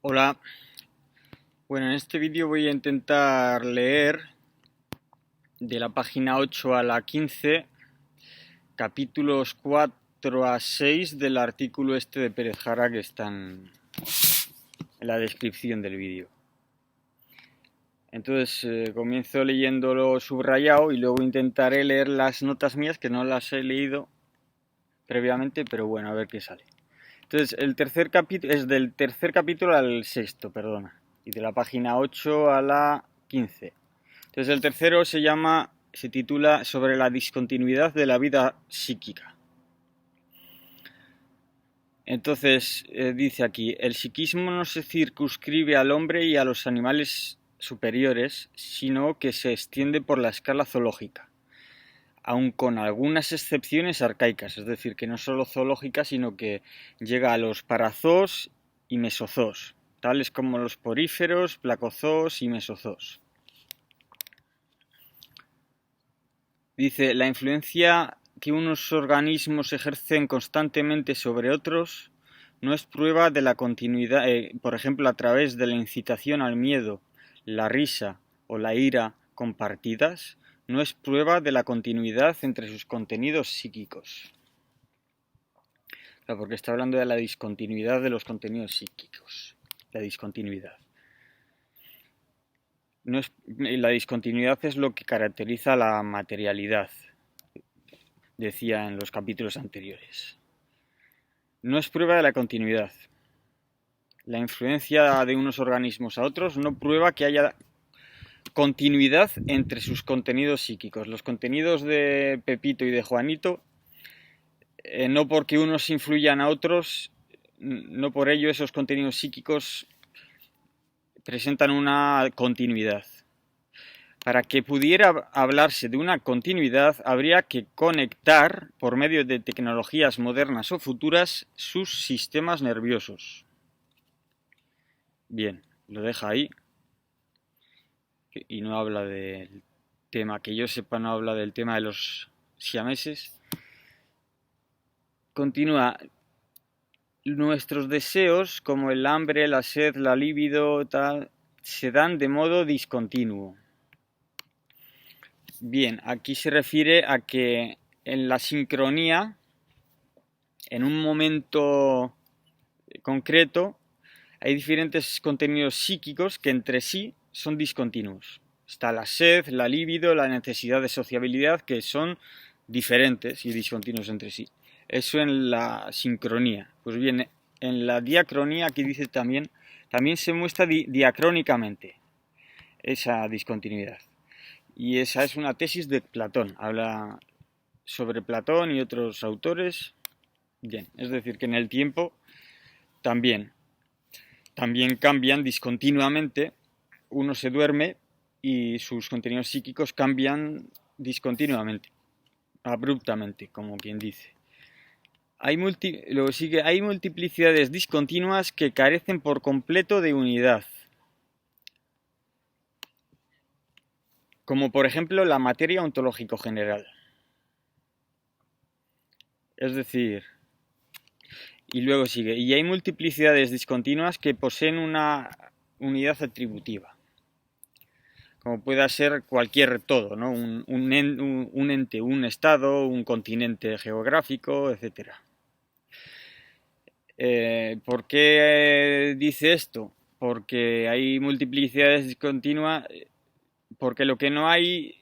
Hola, bueno, en este vídeo voy a intentar leer de la página 8 a la 15, capítulos 4 a 6 del artículo este de Pérez Jara que está en la descripción del vídeo. Entonces comienzo leyéndolo subrayado y luego intentaré leer las notas mías que no las he leído previamente, pero bueno, a ver qué sale. Entonces, el tercer capítulo es del tercer capítulo al sexto, perdona, y de la página 8 a la 15. Entonces, el tercero se titula Sobre la discontinuidad de la vida psíquica. Entonces, dice aquí, el psiquismo no se circunscribe al hombre y a los animales superiores, sino que se extiende por la escala zoológica, aun con algunas excepciones arcaicas, es decir, que no solo zoológicas, sino que llega a los parazoos y mesozoos, tales como los poríferos, placozoos y mesozoos. Dice, la influencia que unos organismos ejercen constantemente sobre otros no es prueba de la continuidad, por ejemplo, a través de la incitación al miedo, la risa o la ira compartidas, no es prueba de la continuidad entre sus contenidos psíquicos. Porque está hablando de la discontinuidad de los contenidos psíquicos. La discontinuidad. La discontinuidad es lo que caracteriza la materialidad, decía en los capítulos anteriores. No es prueba de la continuidad. La influencia de unos organismos a otros no prueba que haya continuidad entre sus contenidos psíquicos. Los contenidos de Pepito y de Juanito, no porque unos influyan a otros, no por ello esos contenidos psíquicos presentan una continuidad. Para que pudiera hablarse de una continuidad, habría que conectar, por medio de tecnologías modernas o futuras, sus sistemas nerviosos. Bien, lo deja ahí. Y no habla del tema, que yo sepa, no habla del tema de los siameses. Continúa. Nuestros deseos, como el hambre, la sed, la libido, tal, se dan de modo discontinuo. Bien, aquí se refiere a que en la sincronía, en un momento concreto, hay diferentes contenidos psíquicos que entre sí son discontinuos. Está la sed, la libido, la necesidad de sociabilidad, que son diferentes y discontinuos entre sí. Eso en la sincronía. Pues bien, en la diacronía, aquí dice también se muestra diacrónicamente esa discontinuidad. Y esa es una tesis de Platón. Habla sobre Platón y otros autores. Bien, es decir, que en el tiempo también cambian discontinuamente. Uno se duerme y sus contenidos psíquicos cambian discontinuamente, abruptamente, como quien dice. Luego sigue, hay multiplicidades discontinuas que carecen por completo de unidad, como por ejemplo la materia ontológico general. Es decir, y luego sigue, y hay multiplicidades discontinuas que poseen una unidad atributiva, como pueda ser cualquier todo, ¿no? un ente, un estado, un continente geográfico, etc. ¿Por qué dice esto? Porque hay multiplicidades discontinuas, porque lo que no hay,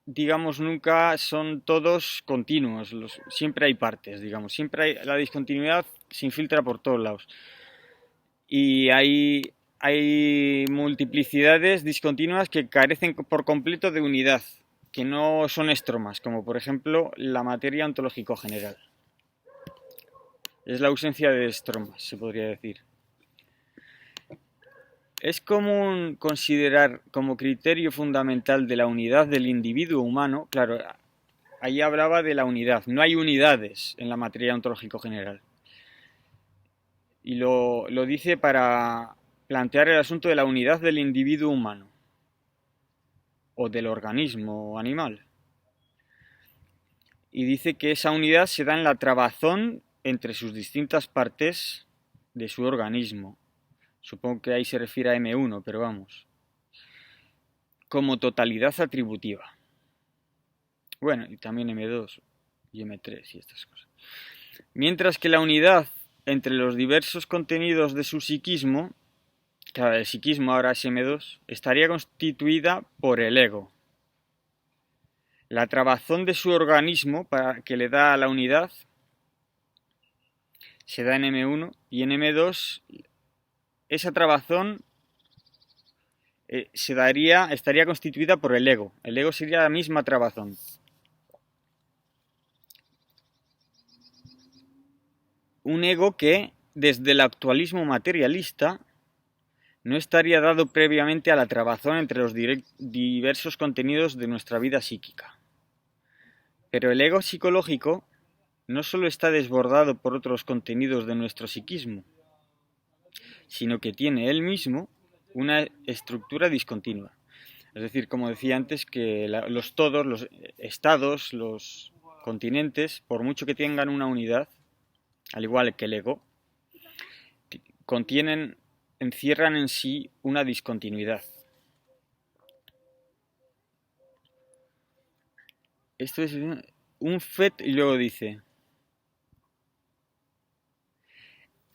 digamos, nunca son todos continuos, siempre hay partes, digamos, la discontinuidad se infiltra por todos lados. Y hay multiplicidades discontinuas que carecen por completo de unidad, que no son estromas, como por ejemplo la materia ontológico general. Es la ausencia de estromas, se podría decir. Es común considerar como criterio fundamental de la unidad del individuo humano, claro, ahí hablaba de la unidad, no hay unidades en la materia ontológico general. Y lo dice para plantear el asunto de la unidad del individuo humano o del organismo animal. Y dice que esa unidad se da en la trabazón entre sus distintas partes de su organismo, Supongo que ahí se refiere a M1, pero vamos. Como totalidad atributiva. Bueno, y también M2 y M3 y estas cosas. Mientras que la unidad entre los diversos contenidos de su psiquismo, claro, el psiquismo ahora es M2, estaría constituida por el ego. La trabazón de su organismo que le da a la unidad se da en M1 y en M2 esa trabazón estaría constituida por el ego. El ego sería la misma trabazón. Un ego que, desde el actualismo materialista, no estaría dado previamente a la trabazón entre los diversos contenidos de nuestra vida psíquica. Pero el ego psicológico no solo está desbordado por otros contenidos de nuestro psiquismo, sino que tiene él mismo una estructura discontinua. Es decir, como decía antes, que los estados, los continentes, por mucho que tengan una unidad, al igual que el ego, encierran en sí una discontinuidad. Esto es un feto, y luego dice,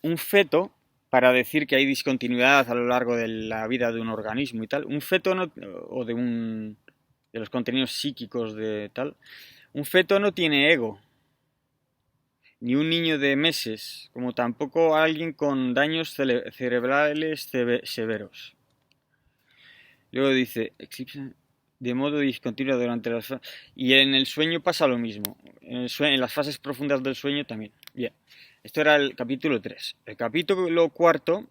un feto, para decir que hay discontinuidad a lo largo de la vida de un organismo y tal, un feto o de los contenidos psíquicos de tal, un feto no tiene ego, ni un niño de meses, como tampoco alguien con daños cerebrales severos. Luego dice, de modo discontinuo durante las fases. Y en el sueño pasa lo mismo. En las fases profundas del sueño también. Bien. Esto era el capítulo 3. El capítulo 4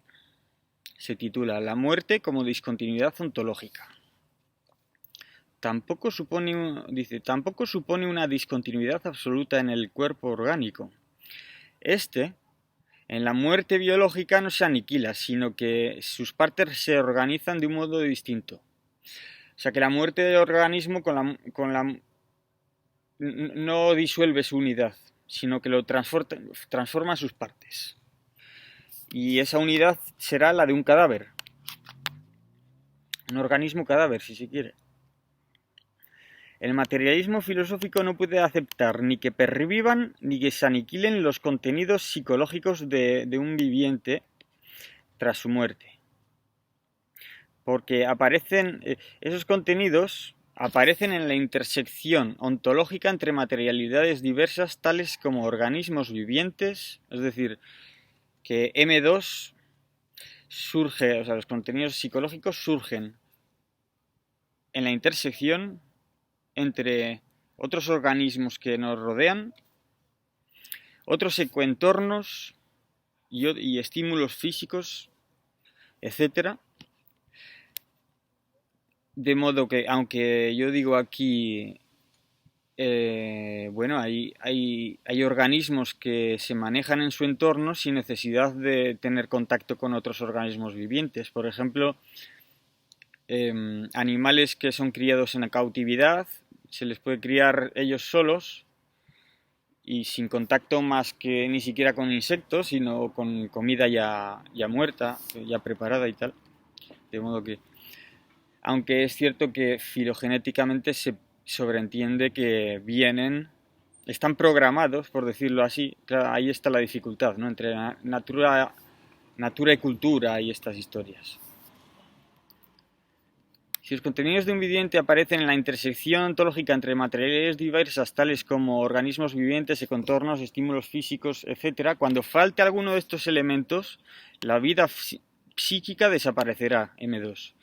se titula La muerte como discontinuidad ontológica. Tampoco supone una discontinuidad absoluta en el cuerpo orgánico. En la muerte biológica no se aniquila, sino que sus partes se organizan de un modo distinto. O sea que la muerte del organismo no disuelve su unidad, sino que lo transforma sus partes. Y esa unidad será la de un cadáver. Un organismo cadáver, si se quiere. El materialismo filosófico no puede aceptar ni que pervivan ni que se aniquilen los contenidos psicológicos de un viviente tras su muerte. Porque esos contenidos aparecen en la intersección ontológica entre materialidades diversas tales como organismos vivientes, es decir, que M2 surge, o sea, los contenidos psicológicos surgen en la intersección entre otros organismos que nos rodean, otros ecoentornos y estímulos físicos, etc. De modo que, aunque yo digo aquí, bueno, hay organismos que se manejan en su entorno sin necesidad de tener contacto con otros organismos vivientes. Por ejemplo, animales que son criados en la cautividad, se les puede criar ellos solos y sin contacto más que ni siquiera con insectos, sino con comida ya muerta, ya preparada y tal. De modo que, aunque es cierto que filogenéticamente se sobreentiende que están programados, por decirlo así. Claro, ahí está la dificultad, ¿no? Entre natura y cultura y estas historias. Si los contenidos de un viviente aparecen en la intersección ontológica entre materialidades diversas, tales como organismos vivientes, contornos, estímulos físicos, etc., cuando falte alguno de estos elementos, la vida psíquica desaparecerá, M2.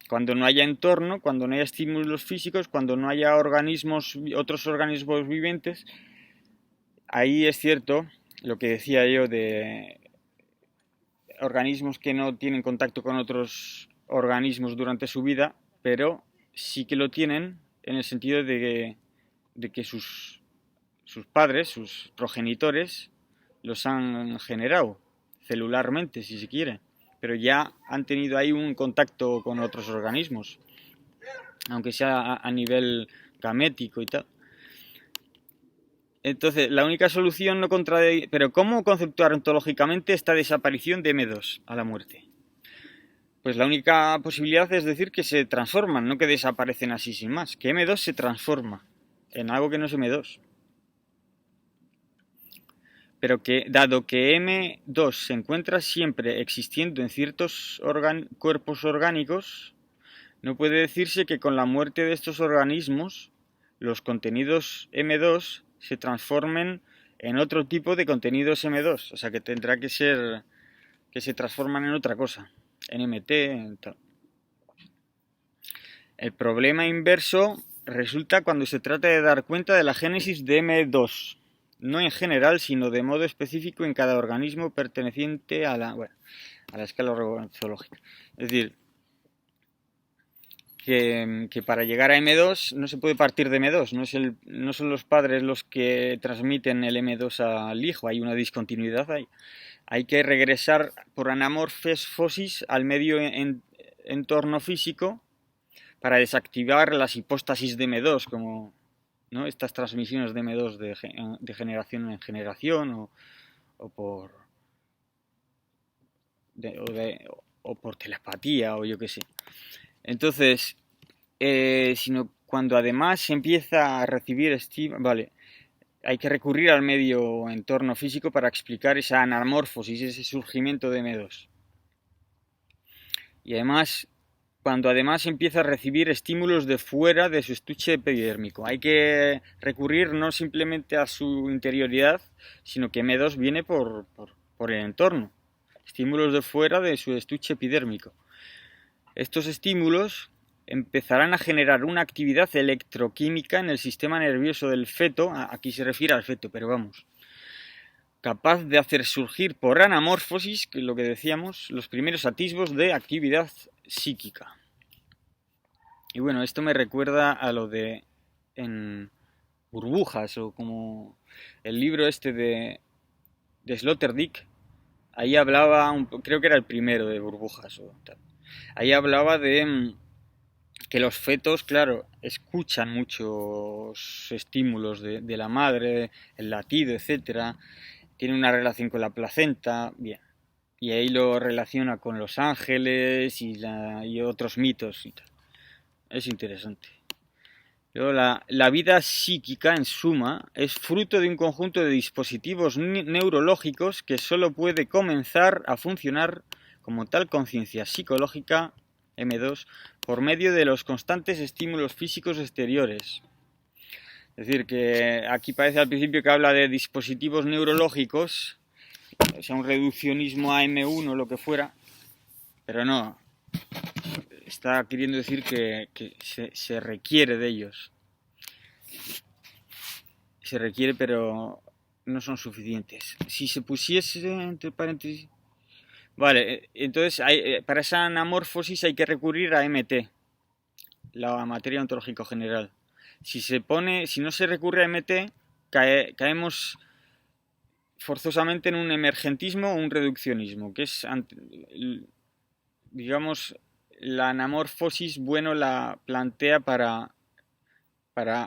Cuando no haya entorno, cuando no haya estímulos físicos, cuando no haya otros organismos vivientes, ahí es cierto lo que decía yo de organismos que no tienen contacto con otros organismos durante su vida, pero sí que lo tienen en el sentido de que sus padres, sus progenitores, los han generado celularmente, si se quiere, pero ya han tenido ahí un contacto con otros organismos, aunque sea a nivel gamético y tal. Entonces, la única solución no contradice... Pero ¿cómo conceptuar ontológicamente esta desaparición de M2 a la muerte? Pues la única posibilidad es decir que se transforman, no que desaparecen así sin más. Que M2 se transforma en algo que no es M2. Pero que, dado que M2 se encuentra siempre existiendo en ciertos cuerpos orgánicos, no puede decirse que con la muerte de estos organismos, los contenidos M2 se transformen en otro tipo de contenidos M2. O sea que tendrá que ser que se transforman en otra cosa, en MT, en tal. El problema inverso resulta cuando se trata de dar cuenta de la génesis de M2, no en general, sino de modo específico en cada organismo perteneciente a la escala zoológica. Es decir, que para llegar a M2 no se puede partir de M2, no son los padres los que transmiten el M2 al hijo, hay una discontinuidad ahí. Hay que regresar por anamorfosis al medio entorno físico para desactivar las hipóstasis de M2, como, ¿no?, estas transmisiones de M2 de generación en generación o por telepatía o yo qué sé. Entonces, sino cuando además se empieza a recibir estímulos, vale, hay que recurrir al medio entorno físico para explicar esa anamorfosis, ese surgimiento de M2. Y además, cuando además empieza a recibir estímulos de fuera de su estuche epidérmico, hay que recurrir no simplemente a su interioridad, sino que M2 viene por el entorno, estímulos de fuera de su estuche epidérmico. Estos estímulos empezarán a generar una actividad electroquímica en el sistema nervioso del feto, aquí se refiere al feto, pero vamos, capaz de hacer surgir por anamorfosis, que es lo que decíamos, los primeros atisbos de actividad psíquica. Y bueno, esto me recuerda a lo de en Burbujas, o como el libro este de Sloterdijk. Ahí hablaba, creo que era el primero de Burbujas o tal. Ahí hablaba de que los fetos, claro, escuchan muchos estímulos de la madre, el latido, etcétera. Tienen una relación con la placenta, bien. Y ahí lo relaciona con los ángeles y otros mitos y tal. Es interesante. Luego, la vida psíquica, en suma, es fruto de un conjunto de dispositivos neurológicos que solo puede comenzar a funcionar como tal conciencia psicológica, M2, por medio de los constantes estímulos físicos exteriores. Es decir, que aquí parece al principio que habla de dispositivos neurológicos, o sea, un reduccionismo a M1 o lo que fuera, pero no. Está queriendo decir que se requiere de ellos. Se requiere, pero no son suficientes. Si se pusiese entre paréntesis... Vale, entonces para esa anamorfosis hay que recurrir a MT, la materia ontológica general. Si no se recurre a MT, caemos forzosamente en un emergentismo o un reduccionismo, que es, digamos, la anamorfosis, bueno, la plantea para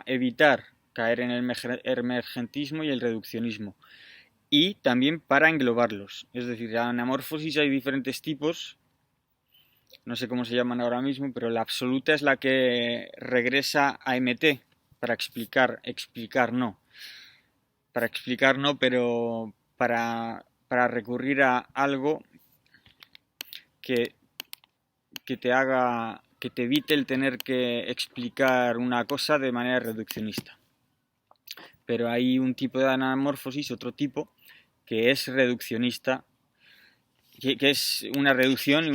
evitar caer en el emergentismo y el reduccionismo, y también para englobarlos. Es decir, la anamorfosis hay diferentes tipos, no sé cómo se llaman ahora mismo, pero la absoluta es la que regresa a MT para explicar no. Para explicar no, pero para recurrir a algo que te evite el tener que explicar una cosa de manera reduccionista. Pero hay un tipo de anamorfosis, otro tipo, que es reduccionista, que es una reducción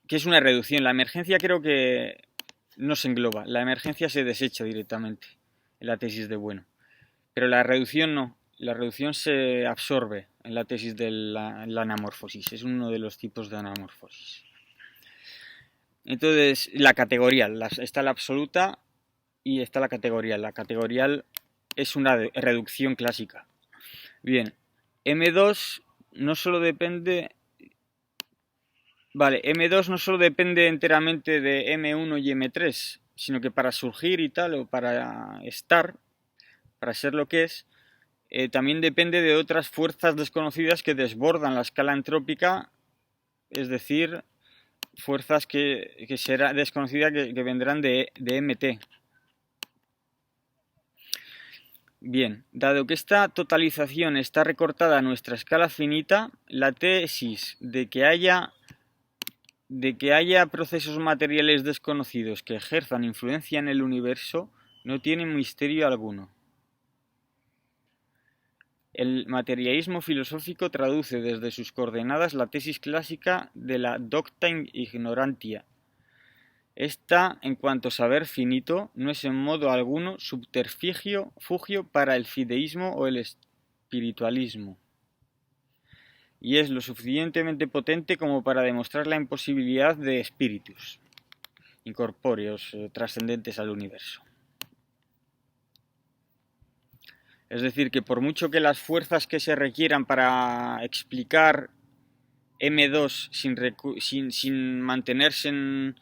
que es una reducción. La emergencia creo que no se engloba, la emergencia se desecha directamente en la tesis de Bueno, pero la reducción no, la reducción se absorbe en la tesis de la anamorfosis, es uno de los tipos de anamorfosis. Entonces, la categorial, está la absoluta y está la categorial. La categorial es una reducción clásica. Bien, M2 no solo depende... Vale, M2 no solo depende enteramente de M1 y M3, sino que para surgir y tal, o para estar, para ser lo que es, también depende de otras fuerzas desconocidas que desbordan la escala entrópica, es decir, fuerzas que será desconocida que vendrán de MT. Bien, dado que esta totalización está recortada a nuestra escala finita, la tesis de que haya procesos materiales desconocidos que ejerzan influencia en el universo no tiene misterio alguno. El materialismo filosófico traduce desde sus coordenadas la tesis clásica de la docta ignorantia. Esta, en cuanto saber finito, no es en modo alguno subterfugio para el fideísmo o el espiritualismo, y es lo suficientemente potente como para demostrar la imposibilidad de espíritus incorpóreos trascendentes al universo. Es decir, que por mucho que las fuerzas que se requieran para explicar M2 sin mantenerse en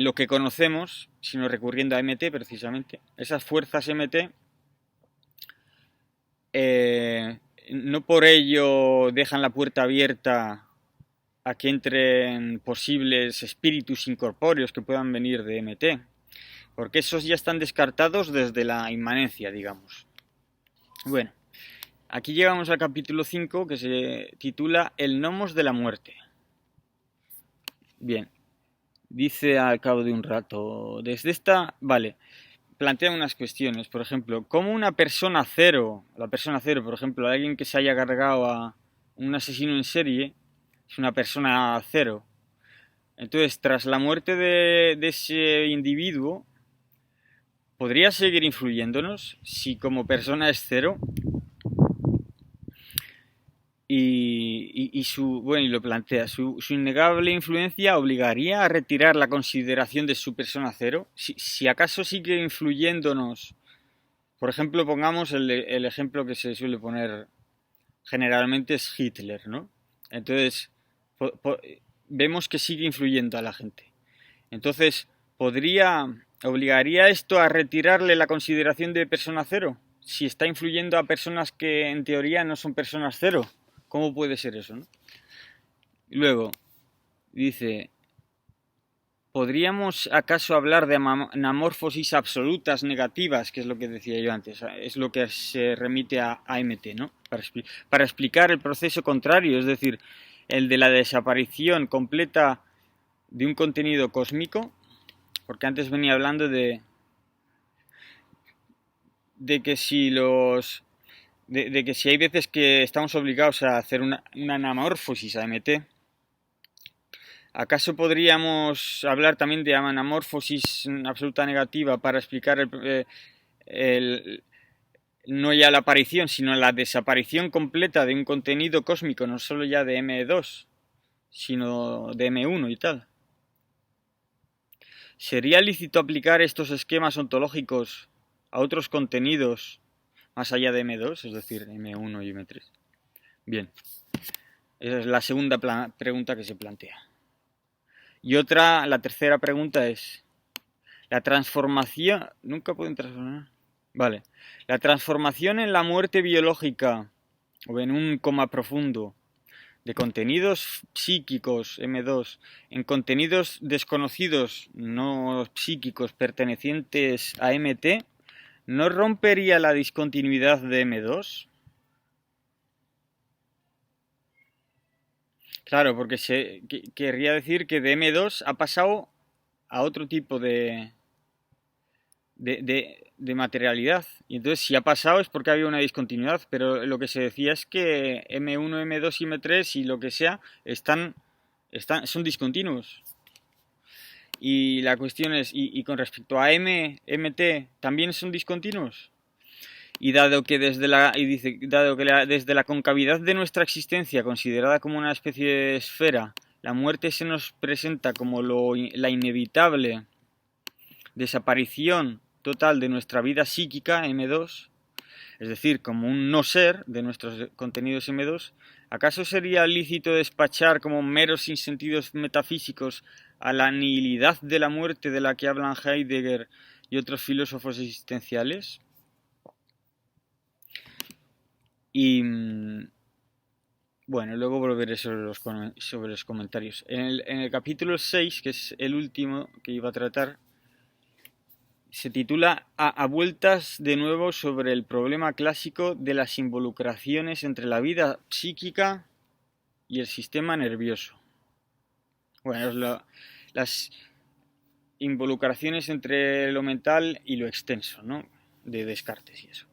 lo que conocemos, sino recurriendo a MT precisamente, esas fuerzas MT no por ello dejan la puerta abierta a que entren posibles espíritus incorpóreos que puedan venir de MT, porque esos ya están descartados desde la inmanencia, digamos. Bueno, aquí llegamos al capítulo 5, que se titula El nomos de la muerte. Bien, dice al cabo de un rato, desde esta, vale, plantea unas cuestiones, por ejemplo, ¿cómo una persona cero, la persona cero, por ejemplo, alguien que se haya cargado a un asesino en serie, es una persona cero? Entonces, tras la muerte de ese individuo, ¿podría seguir influyéndonos si como persona es cero? Y lo plantea, su innegable influencia obligaría a retirar la consideración de su persona cero. Si acaso sigue influyéndonos, por ejemplo, pongamos el ejemplo que se suele poner generalmente es Hitler, ¿no? Entonces, vemos que sigue influyendo a la gente. Entonces, ¿obligaría esto a retirarle la consideración de persona cero? Si está influyendo a personas que en teoría no son personas cero. ¿Cómo puede ser eso, no? Luego, dice, ¿podríamos acaso hablar de anamorfosis absolutas negativas, que es lo que decía yo antes? Es lo que se remite a AMT, ¿no? Para explicar el proceso contrario, es decir, el de la desaparición completa de un contenido cósmico, porque antes venía hablando de que si de que si hay veces que estamos obligados a hacer una anamorfosis AMT, ¿acaso podríamos hablar también de anamorfosis absoluta negativa para explicar no ya la aparición, sino la desaparición completa de un contenido cósmico, no solo ya de M2, sino de M1 y tal? ¿Sería lícito aplicar estos esquemas ontológicos a otros contenidos más allá de M2, es decir, M1 y M3? Bien, esa es la segunda pregunta que se plantea. Y la tercera pregunta es, la transformación, nunca pueden transformar, vale, la transformación en la muerte biológica o en un coma profundo de contenidos psíquicos M2 en contenidos desconocidos no psíquicos pertenecientes a MT, ¿no rompería la discontinuidad de M2? Claro, porque querría decir que de M2 ha pasado a otro tipo de materialidad. Y entonces si ha pasado es porque había una discontinuidad, pero lo que se decía es que M1, M2 y M3 y lo que sea son discontinuos. Y la cuestión es, ¿y con respecto a MT también son discontinuos? Y dado que desde la concavidad de nuestra existencia, considerada como una especie de esfera, la muerte se nos presenta como la inevitable desaparición total de nuestra vida psíquica M2, es decir, como un no ser de nuestros contenidos M2, ¿acaso sería lícito despachar como meros sinsentidos metafísicos a la nihilidad de la muerte de la que hablan Heidegger y otros filósofos existenciales? Y bueno, luego volveré sobre los comentarios. En el capítulo 6, que es el último que iba a tratar, se titula a vueltas de nuevo sobre el problema clásico de las involucraciones entre la vida psíquica y el sistema nervioso. Bueno, las involucraciones entre lo mental y lo extenso, ¿no? De Descartes y eso.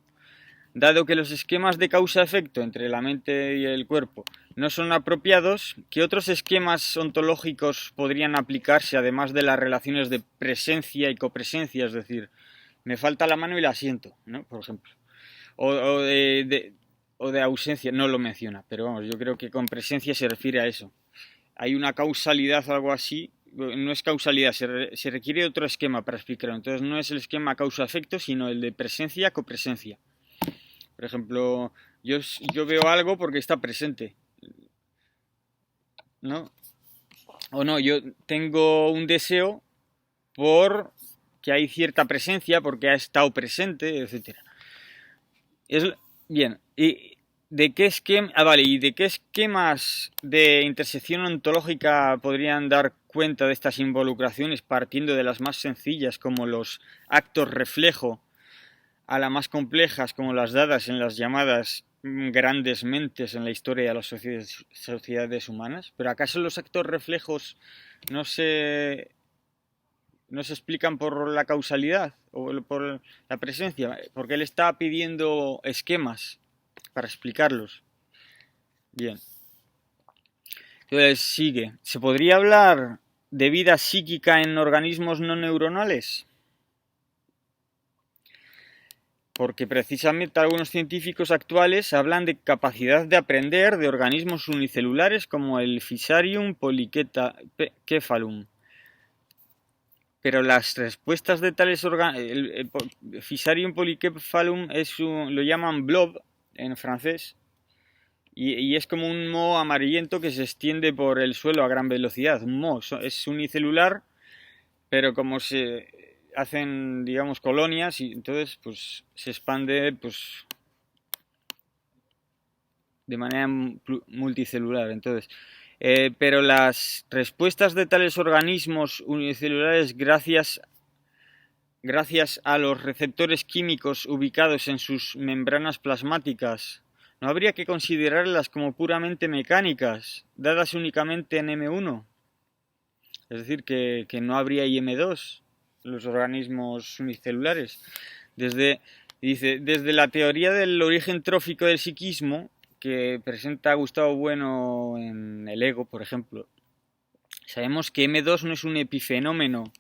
Dado que los esquemas de causa-efecto entre la mente y el cuerpo no son apropiados, ¿qué otros esquemas ontológicos podrían aplicarse además de las relaciones de presencia y copresencia? Es decir, me falta la mano y la siento, ¿no? Por ejemplo. O de ausencia, no lo menciona, pero vamos, yo creo que con presencia se refiere a eso. Hay una causalidad o algo así, no es causalidad, se requiere otro esquema para explicarlo. Entonces no es el esquema causa-efecto, sino el de presencia-copresencia. Por ejemplo, yo veo algo porque está presente, ¿no? O no, yo tengo un deseo porque hay cierta presencia, porque ha estado presente, etcétera. Es bien. ¿Y de qué esquema? Vale. ¿Y de qué esquemas de intersección ontológica podrían dar cuenta de estas involucraciones partiendo de las más sencillas, como los actos reflejo, a las más complejas, como las dadas en las llamadas grandes mentes en la historia de las sociedades humanas? ¿Pero acaso los actos reflejos no se, no se explican por la causalidad o por la presencia? Porque él está pidiendo esquemas para explicarlos. Bien. Entonces sigue. ¿Se podría hablar de vida psíquica en organismos no neuronales? Porque precisamente algunos científicos actuales hablan de capacidad de aprender de organismos unicelulares como el Fusarium polycephalum. Pero las respuestas de tales el Fusarium polycephalum lo llaman blob en francés y es como un moho amarillento que se extiende por el suelo a gran velocidad. Un moho es unicelular, pero como se hacen, digamos, colonias y entonces pues se expande pues de manera multicelular. Entonces, pero las respuestas de tales organismos unicelulares gracias a los receptores químicos ubicados en sus membranas plasmáticas, ¿no habría que considerarlas como puramente mecánicas, dadas únicamente en M1? Es decir, que no habría IM2, los organismos unicelulares. Desde la teoría del origen trófico del psiquismo, que presenta Gustavo Bueno en El Ego, por ejemplo, sabemos que M2 no es un epifenómeno.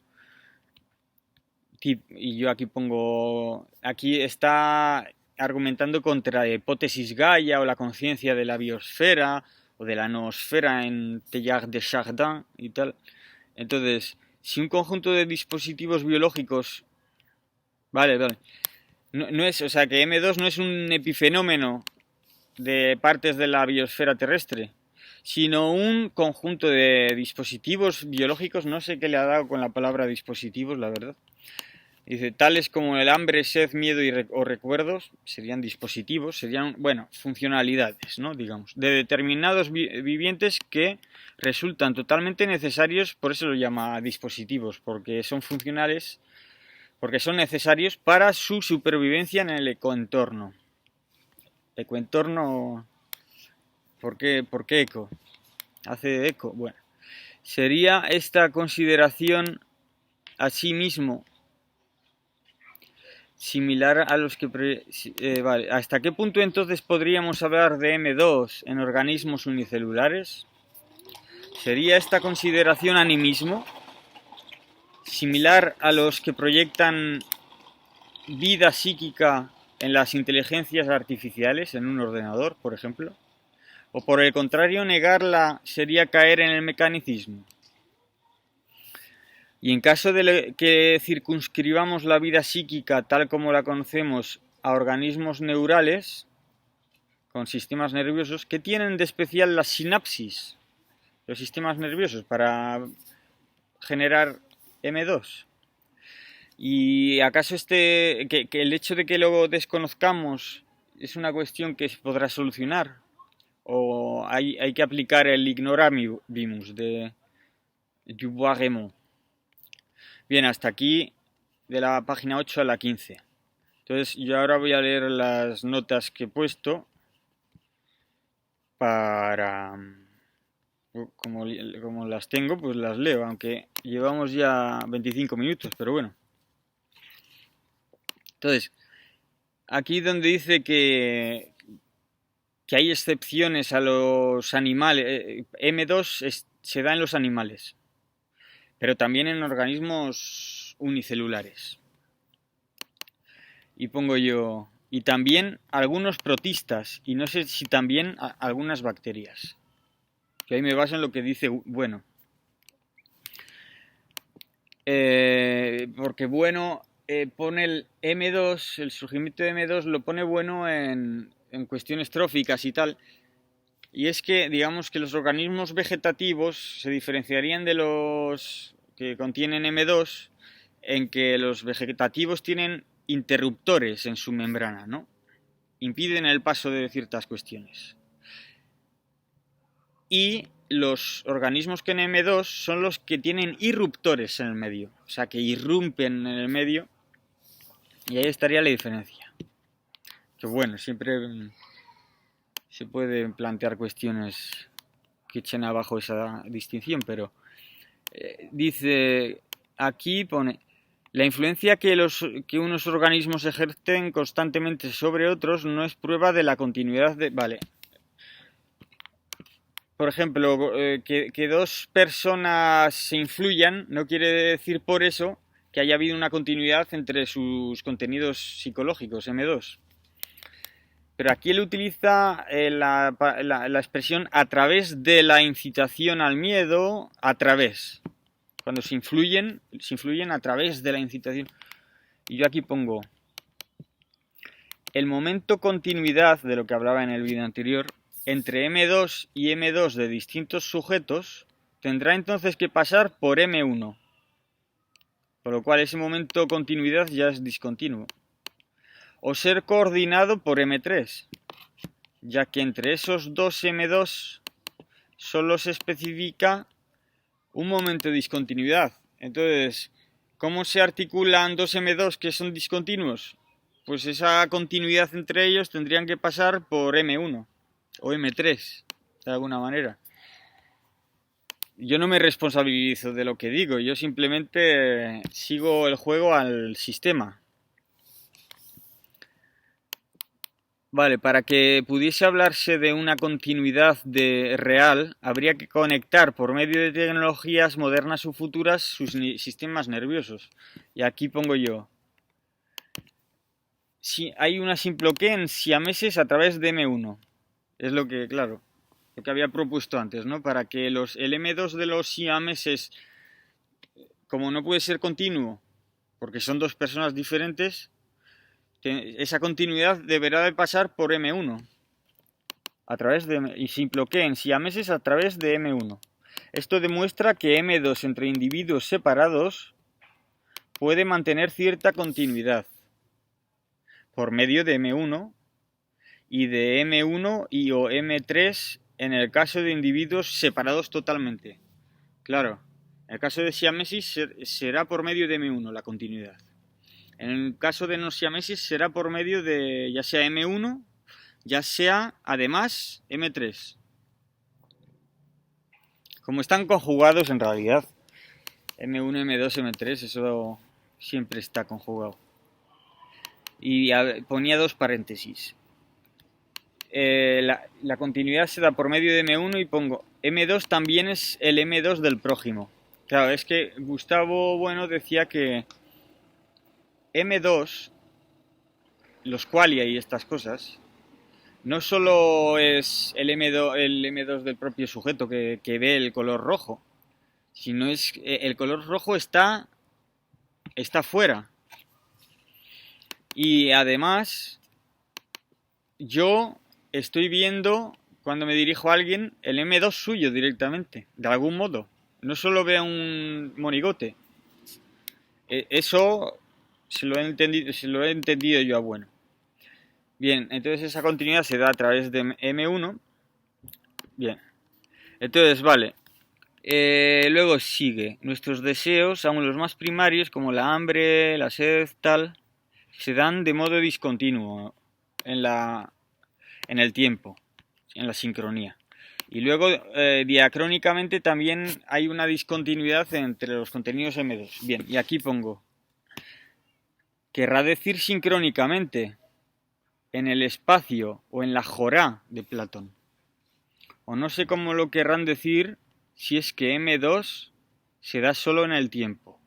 Y yo aquí está argumentando contra la hipótesis Gaia o la conciencia de la biosfera o de la noosfera en Teilhard de Chardin y tal. Entonces, si un conjunto de dispositivos biológicos... Vale. No es, o sea, que M2 no es un epifenómeno de partes de la biosfera terrestre, sino un conjunto de dispositivos biológicos. No sé qué le ha dado con la palabra dispositivos, la verdad. Dice, tales como el hambre, sed, miedo o recuerdos, serían dispositivos, serían, bueno, funcionalidades, ¿no? Digamos, de determinados vivientes que resultan totalmente necesarios, por eso lo llama dispositivos, porque son funcionales, porque son necesarios para su supervivencia en el ecoentorno. Ecoentorno, ¿por qué eco? Hace eco, bueno. Sería esta consideración a sí mismo similar a los que... vale. ¿Hasta qué punto entonces podríamos hablar de M2 en organismos unicelulares? ¿Sería esta consideración animismo similar a los que proyectan vida psíquica en las inteligencias artificiales, en un ordenador, por ejemplo? ¿O por el contrario, negarla sería caer en el mecanicismo? Y en caso de que circunscribamos la vida psíquica tal como la conocemos a organismos neurales con sistemas nerviosos, ¿qué tienen de especial las sinapsis, los sistemas nerviosos, para generar M2? ¿Y acaso que el hecho de que lo desconozcamos es una cuestión que se podrá solucionar o hay que aplicar el ignorabimus de Dubois-Reymond. Bien, hasta aquí de la página 8 a la 15. Entonces yo ahora voy a leer las notas que he puesto para... Como las tengo, pues las leo, aunque llevamos ya 25 minutos, pero bueno. Entonces, aquí donde dice que hay excepciones a los animales, M2 se da en los animales, pero también en organismos unicelulares. Y pongo yo, y también algunos protistas, y no sé si también algunas bacterias. Que ahí me baso en lo que dice Bueno. Porque Bueno pone el M2, el surgimiento de M2 lo pone Bueno en cuestiones tróficas y tal. Y es que, digamos que los organismos vegetativos se diferenciarían de los que contienen M2 en que los vegetativos tienen interruptores en su membrana, ¿no? Impiden el paso de ciertas cuestiones. Y los organismos que en M2 son los que tienen irruptores en el medio, o sea, que irrumpen en el medio, y ahí estaría la diferencia. Que bueno, siempre se pueden plantear cuestiones que echen abajo esa distinción, pero dice, aquí pone, la influencia que unos organismos ejercen constantemente sobre otros no es prueba de la continuidad de... Vale. Por ejemplo, que dos personas se influyan no quiere decir por eso que haya habido una continuidad entre sus contenidos psicológicos, M2. Pero aquí él utiliza la expresión a través de la incitación al miedo, a través. Cuando se influyen a través de la incitación. Y yo aquí pongo el momento continuidad de lo que hablaba en el vídeo anterior entre M2 y M2 de distintos sujetos tendrá entonces que pasar por M1, por lo cual ese momento continuidad ya es discontinuo, o ser coordinado por M3, ya que entre esos dos M2 solo se especifica un momento de discontinuidad. Entonces, ¿cómo se articulan dos M2 que son discontinuos? Pues esa continuidad entre ellos tendrían que pasar por M1 o M3, de alguna manera. Yo no me responsabilizo de lo que digo, yo simplemente sigo el juego al sistema. Vale, para que pudiese hablarse de una continuidad real, habría que conectar por medio de tecnologías modernas o futuras sus sistemas nerviosos. Y aquí pongo yo. Si hay una simploqué en siameses a través de M1. Es lo que, claro, lo que había propuesto antes, ¿no? Para que el M2 de los siameses, como no puede ser continuo, porque son dos personas diferentes, esa continuidad deberá de pasar por M1 a través de, y simploqué en siameses a través de M1. Esto demuestra que M2 entre individuos separados puede mantener cierta continuidad por medio de M1 y de M1 y o M3 en el caso de individuos separados totalmente. Claro, en el caso de siamesis será por medio de M1 la continuidad. En el caso de no siamesis será por medio de ya sea M1, ya sea además M3. Como están conjugados en realidad, M1, M2, M3, eso siempre está conjugado. Y ponía dos paréntesis. La continuidad se da por medio de M1 y pongo M2 también es el M2 del prójimo. Claro, es que Gustavo Bueno decía que M2, los qualia y estas cosas, no solo es el M2 del propio sujeto que ve el color rojo, sino es el color rojo está fuera. Y además, yo estoy viendo, cuando me dirijo a alguien, el M2 suyo directamente, de algún modo. No solo veo un monigote. Eso se lo he entendido yo a Bueno. Bien, entonces esa continuidad se da a través de M1. Bien, entonces vale. Luego sigue, nuestros deseos, aun los más primarios, como la hambre, la sed, tal, se dan de modo discontinuo en el tiempo, en la sincronía. Y luego, diacrónicamente, también hay una discontinuidad entre los contenidos M2. Bien, y aquí pongo, querrá decir sincrónicamente, en el espacio o en la jorá de Platón. O no sé cómo lo querrán decir si es que M2 se da solo en el tiempo.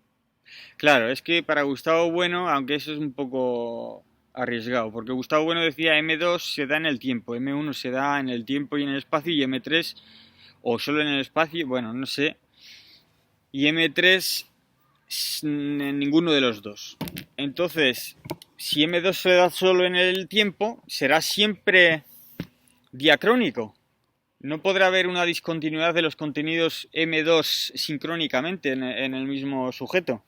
Claro, es que para Gustavo Bueno, aunque eso es un poco arriesgado, porque Gustavo Bueno decía M2 se da en el tiempo, M1 se da en el tiempo y en el espacio, y M3 o solo en el espacio, bueno, no sé, y M3 en ninguno de los dos. Entonces, si M2 se da solo en el tiempo, será siempre diacrónico. No podrá haber una discontinuidad de los contenidos M2 sincrónicamente en el mismo sujeto.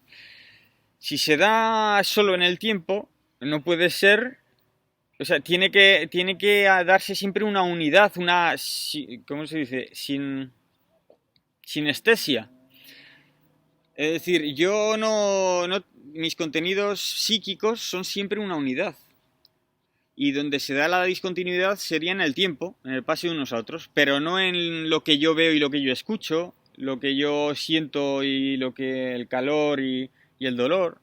Si se da solo en el tiempo, no puede ser, o sea, tiene que darse siempre una unidad, ¿cómo se dice? Sinestesia. Es decir, yo mis contenidos psíquicos son siempre una unidad. Y donde se da la discontinuidad sería en el tiempo, en el paso de unos a otros, pero no en lo que yo veo y lo que yo escucho, lo que yo siento y el calor y el dolor.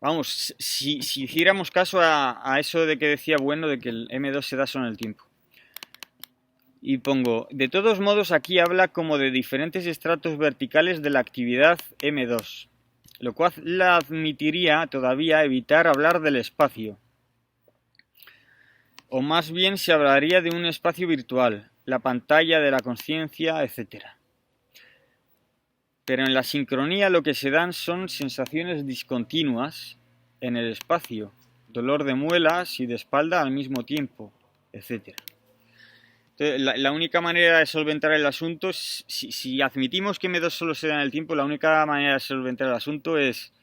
Vamos, si hiciéramos caso a eso de que decía Bueno, de que el M2 se da solo en el tiempo. Y pongo, de todos modos aquí habla como de diferentes estratos verticales de la actividad M2, lo cual la admitiría todavía evitar hablar del espacio. O más bien se hablaría de un espacio virtual, la pantalla de la conciencia, etc. Pero en la sincronía lo que se dan son sensaciones discontinuas en el espacio, dolor de muelas y de espalda al mismo tiempo, etc. Entonces, la única manera de solventar el asunto, si admitimos que M2 solo se da en el tiempo, la única manera de solventar el asunto es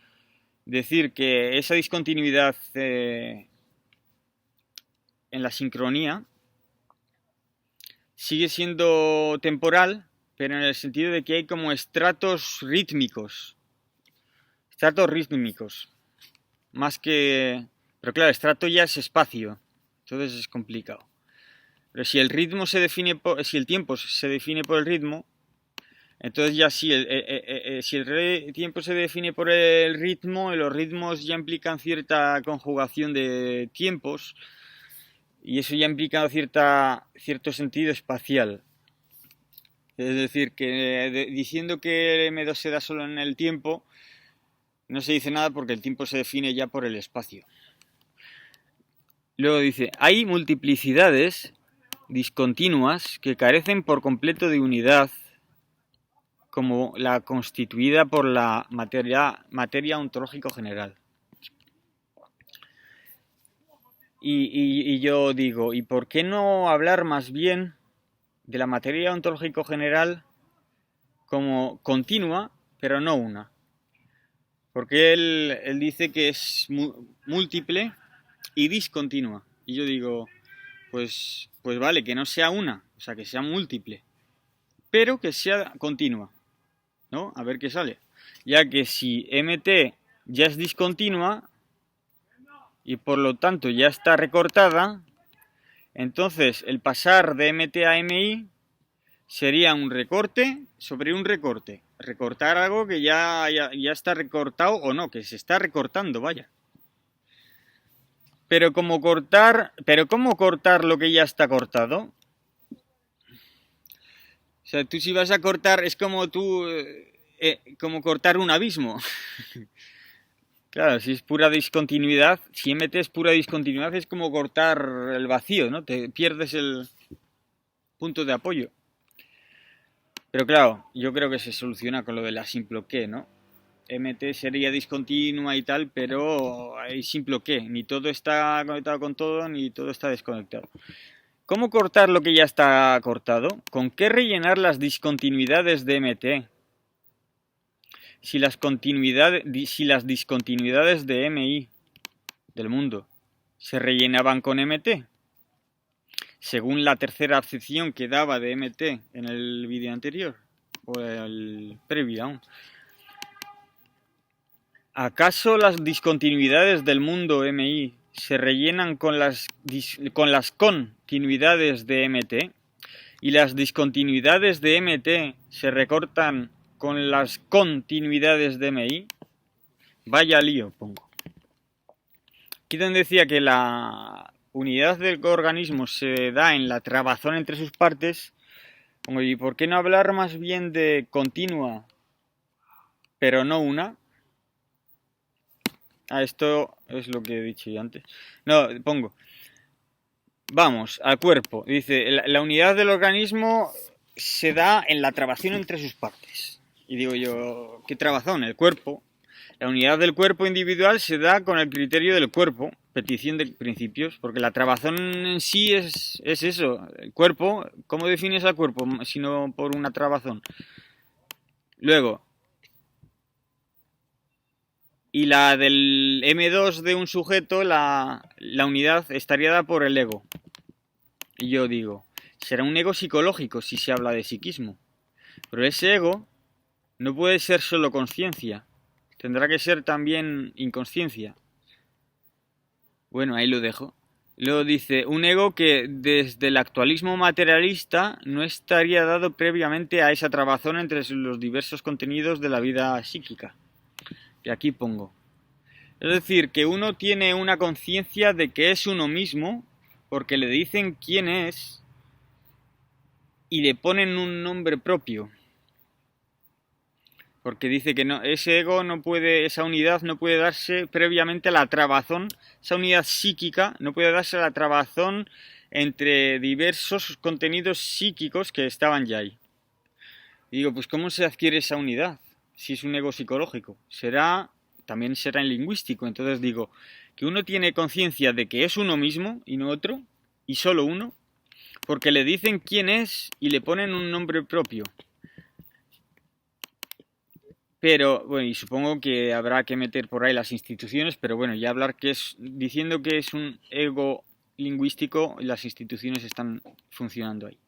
decir que esa discontinuidad en la sincronía sigue siendo temporal, pero en el sentido de que hay como estratos rítmicos, más que... Pero claro, estrato ya es espacio, entonces es complicado. Pero si el ritmo se define si el tiempo se define por el ritmo, entonces ya si el tiempo se define por el ritmo, los ritmos ya implican cierta conjugación de tiempos y eso ya implica cierto sentido espacial. Es decir, que diciendo que el M2 se da solo en el tiempo, no se dice nada porque el tiempo se define ya por el espacio. Luego dice, hay multiplicidades discontinuas que carecen por completo de unidad, como la constituida por la materia ontológico general. Y yo digo, ¿y por qué no hablar más bien de la materia ontológico general como continua, pero no una? Porque él dice que es múltiple y discontinua. Y yo digo, pues vale, que no sea una, o sea, que sea múltiple, pero que sea continua, ¿no? A ver qué sale. Ya que si MT ya es discontinua y por lo tanto ya está recortada, entonces el pasar de MT a MI sería un recorte sobre un recorte. Recortar algo que ya está recortado o no, que se está recortando, vaya. Pero ¿cómo cortar lo que ya está cortado? O sea, tú si vas a cortar, es como como cortar un abismo. Claro, si es pura discontinuidad, si MT es pura discontinuidad, es como cortar el vacío, ¿no? Te pierdes el punto de apoyo. Pero claro, yo creo que se soluciona con lo de la simploqué, ¿no? MT sería discontinua y tal, pero hay simploqué. Ni todo está conectado con todo, ni todo está desconectado. ¿Cómo cortar lo que ya está cortado? ¿Con qué rellenar las discontinuidades de MT? Si las discontinuidades de MI del mundo se rellenaban con MT. Según la tercera acepción que daba de MT en el vídeo anterior, o el previo aún. ¿Acaso las discontinuidades del mundo MI se rellenan con las continuidades de MT? ¿Y las discontinuidades de MT se recortan con las continuidades de MI? Vaya lío, pongo. Aquí donde decía que la unidad del organismo se da en la trabazón entre sus partes, pongo, ¿y por qué no hablar más bien de continua, pero no una? Esto es lo que he dicho yo antes. No, pongo. Vamos, al cuerpo. Dice, la unidad del organismo se da en la trabazón entre sus partes. Y digo yo, ¿qué trabazón? El cuerpo. La unidad del cuerpo individual se da con el criterio del cuerpo, petición de principios, porque la trabazón en sí es eso. El cuerpo, ¿cómo defines al cuerpo? Sino por una trabazón. Luego, y la del M2 de un sujeto, la unidad estaría dada por el ego. Y yo digo, será un ego psicológico si se habla de psiquismo. Pero ese ego no puede ser solo conciencia. Tendrá que ser también inconsciencia. Bueno, ahí lo dejo. Luego dice, un ego que desde el actualismo materialista no estaría dado previamente a esa trabazón entre los diversos contenidos de la vida psíquica. Y aquí pongo. Es decir, que uno tiene una conciencia de que es uno mismo porque le dicen quién es y le ponen un nombre propio. Porque dice que no, ese ego no puede, esa unidad no puede darse previamente a la trabazón, esa unidad psíquica no puede darse a la trabazón entre diversos contenidos psíquicos que estaban ya ahí. Y digo, pues ¿cómo se adquiere esa unidad? Si es un ego psicológico. También será en lingüístico. Entonces digo, que uno tiene conciencia de que es uno mismo y no otro, y solo uno, porque le dicen quién es y le ponen un nombre propio. Pero, bueno, y supongo que habrá que meter por ahí las instituciones, pero bueno, ya hablar diciendo que es un ego lingüístico, las instituciones están funcionando ahí.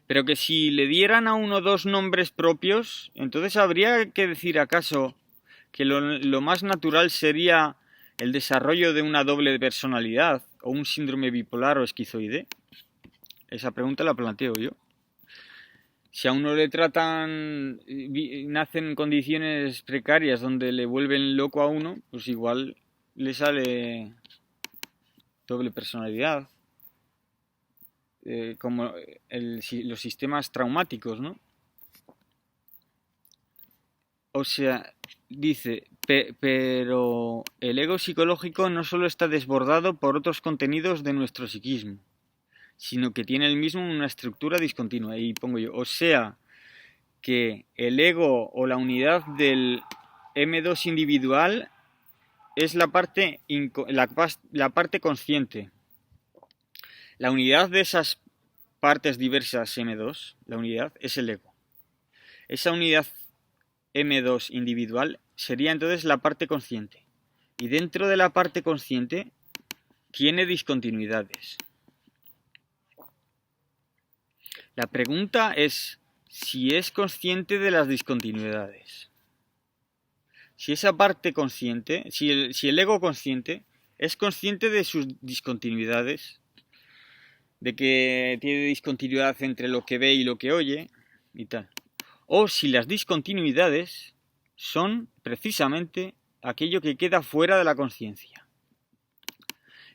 Pero que si le dieran a uno dos nombres propios, entonces habría que decir acaso que lo más natural sería el desarrollo de una doble personalidad o un síndrome bipolar o esquizoide. Esa pregunta la planteo yo. Si a uno le tratan, nacen en condiciones precarias donde le vuelven loco a uno, pues igual le sale doble personalidad. Como los sistemas traumáticos, ¿no? O sea, dice, pero el ego psicológico no solo está desbordado por otros contenidos de nuestro psiquismo, sino que tiene el mismo una estructura discontinua. Y pongo yo, o sea, que el ego o la unidad del M2 individual es la parte consciente. La unidad de esas partes diversas M2, la unidad, es el ego. Esa unidad M2 individual sería entonces la parte consciente. Y dentro de la parte consciente tiene discontinuidades. La pregunta es si es consciente de las discontinuidades. Si esa parte consciente, si el ego consciente es consciente de sus discontinuidades, de que tiene discontinuidad entre lo que ve y lo que oye y tal. O si las discontinuidades son precisamente aquello que queda fuera de la conciencia.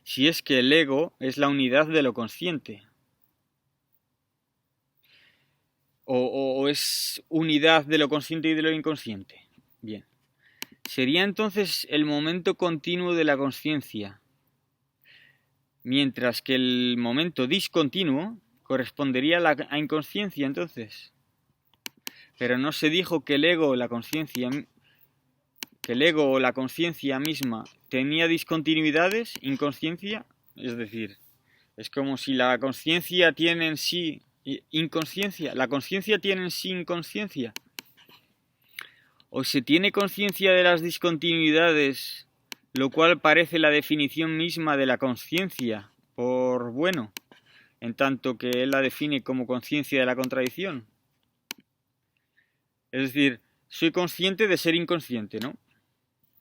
Si es que el ego es la unidad de lo consciente. O es unidad de lo consciente y de lo inconsciente. Bien. Sería entonces el momento continuo de la conciencia, mientras que el momento discontinuo correspondería a la inconsciencia entonces. Pero no se dijo que el ego o la conciencia misma tenía discontinuidades, inconsciencia, es decir, es como si la conciencia tiene en sí inconsciencia, la conciencia tiene en sí inconsciencia. O se tiene conciencia de las discontinuidades lo cual parece la definición misma de la conciencia por bueno, en tanto que él la define como conciencia de la contradicción. Es decir, soy consciente de ser inconsciente, ¿no?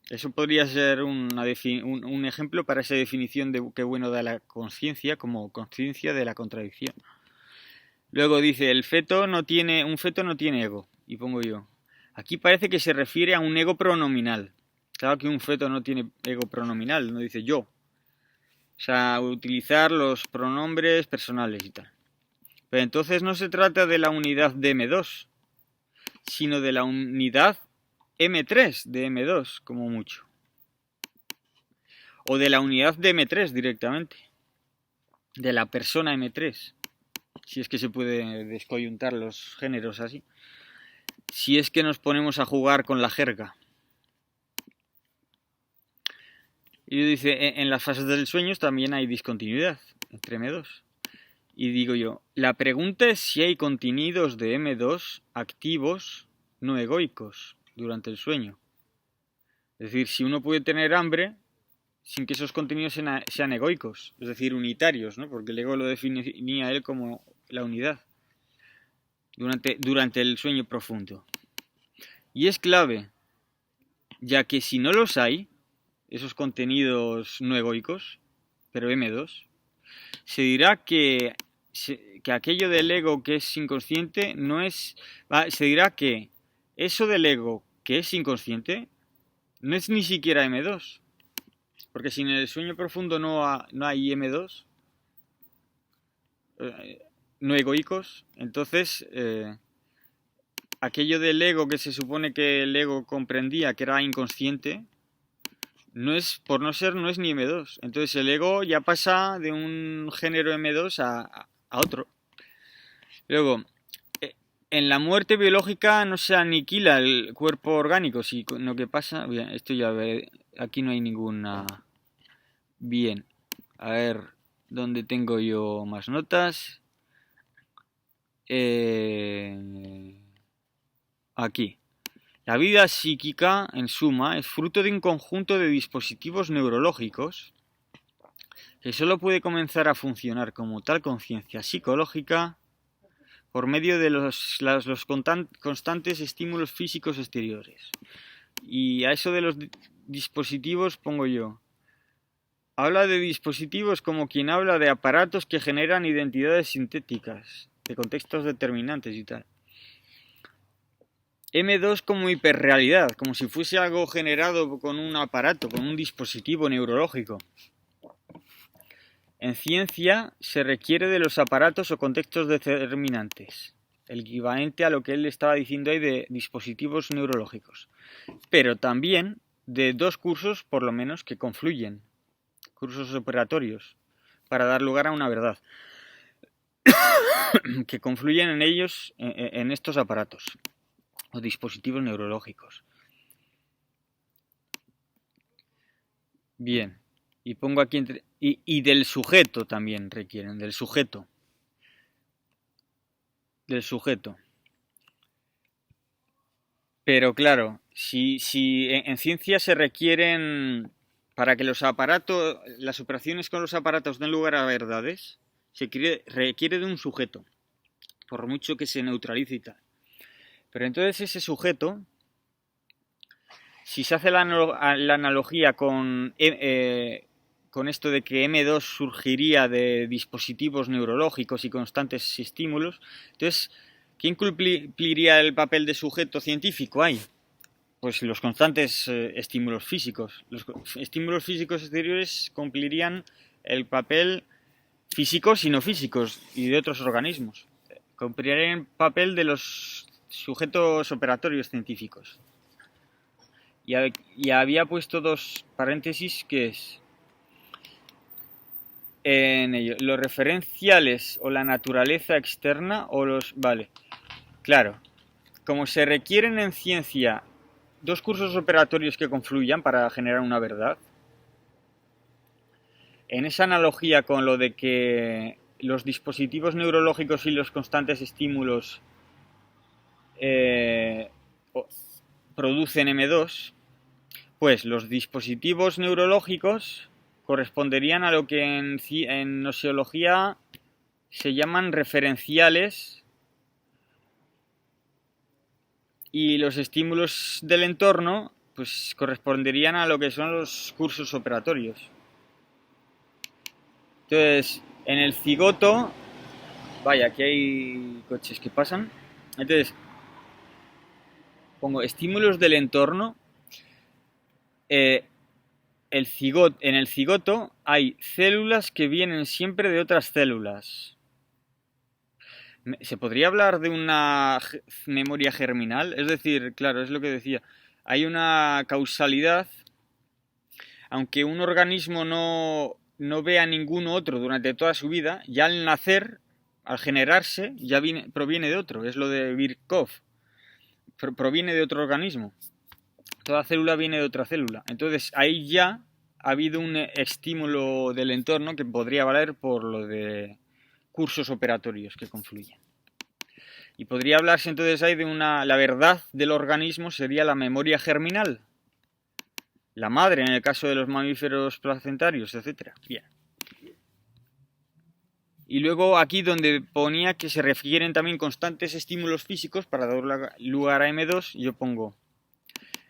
Eso podría ser un ejemplo para esa definición de qué bueno da la conciencia como conciencia de la contradicción. Luego dice, un feto no tiene ego. Y pongo yo, aquí parece que se refiere a un ego pronominal. Claro que un feto no tiene ego pronominal, no dice yo. O sea, utilizar los pronombres personales y tal. Pero entonces no se trata de la unidad de M2, sino de la unidad M3 de M2, como mucho. O de la unidad de M3 directamente. De la persona M3. Si es que se puede descoyuntar los géneros así. Si es que nos ponemos a jugar con la jerga. Y dice, en las fases del sueño también hay discontinuidad entre M2. Y digo yo, la pregunta es si hay contenidos de M2 activos no egoicos durante el sueño. Es decir, si uno puede tener hambre sin que esos contenidos sean egoicos, es decir, unitarios, ¿no? Porque el ego lo definía él como la unidad durante el sueño profundo. Y es clave, ya que si no los hay, esos contenidos no egoicos, pero M2, se dirá que aquello del ego que es inconsciente no es... Se dirá que eso del ego que es inconsciente no es ni siquiera M2. Porque si en el sueño profundo no hay M2, no egoicos, entonces aquello del ego que se supone que el ego comprendía que era inconsciente, no es ni M2. Entonces el ego ya pasa de un género M2 a otro. Luego, en la muerte biológica no se aniquila el cuerpo orgánico, sino que pasa... Bien, esto ya ve, aquí no hay ninguna... Bien, a ver, ¿dónde tengo yo más notas? Aquí. La vida psíquica, en suma, es fruto de un conjunto de dispositivos neurológicos que solo puede comenzar a funcionar como tal conciencia psicológica por medio de los constantes estímulos físicos exteriores. Y a eso de los dispositivos pongo yo. Habla de dispositivos como quien habla de aparatos que generan identidades sintéticas, de contextos determinantes y tal. M2 como hiperrealidad, como si fuese algo generado con un aparato, con un dispositivo neurológico. En ciencia se requiere de los aparatos o contextos determinantes, el equivalente a lo que él estaba diciendo ahí de dispositivos neurológicos, pero también de dos cursos por lo menos que confluyen, cursos operatorios, para dar lugar a una verdad, que confluyen en ellos, en estos aparatos o dispositivos neurológicos. Bien, y pongo aquí y del sujeto también requieren, del sujeto. Pero claro, si en ciencia se requieren, para que los aparatos, las operaciones con los aparatos den lugar a verdades, requiere de un sujeto, por mucho que se neutralice y tal. Pero entonces ese sujeto, si se hace la analogía con esto de que M2 surgiría de dispositivos neurológicos y constantes estímulos, entonces, ¿quién cumpliría el papel de sujeto científico ahí? Pues los constantes estímulos físicos. Los estímulos físicos exteriores cumplirían el papel físicos y no físicos y de otros organismos. Cumplirían el papel de los sujetos operatorios científicos. Y había puesto dos paréntesis que es en ello, los referenciales o la naturaleza externa o los... Vale, claro, como se requieren en ciencia dos cursos operatorios que confluyan para generar una verdad, en esa analogía con lo de que los dispositivos neurológicos y los constantes estímulos producen M2, Pues los dispositivos neurológicos corresponderían a lo que en nociología se llaman referenciales, y los estímulos del entorno pues corresponderían a lo que son los cursos operatorios. Entonces, en el cigoto, vaya, aquí hay coches que pasan. Entonces, pongo estímulos del entorno. En el cigoto hay células que vienen siempre de otras células. ¿Se podría hablar de una memoria germinal? Es decir, claro, es lo que decía. Hay una causalidad, aunque un organismo no vea ningún otro durante toda su vida, ya al nacer, al generarse, ya proviene de otro. Es lo de Birkhoff. Proviene de otro organismo. Toda célula viene de otra célula. Entonces ahí ya ha habido un estímulo del entorno que podría valer por lo de cursos operatorios que confluyen. Y podría hablarse entonces ahí de la verdad del organismo sería la memoria germinal. La madre en el caso de los mamíferos placentarios, etc. Bien. Y luego aquí donde ponía que se refieren también constantes estímulos físicos, para dar lugar a M2, yo pongo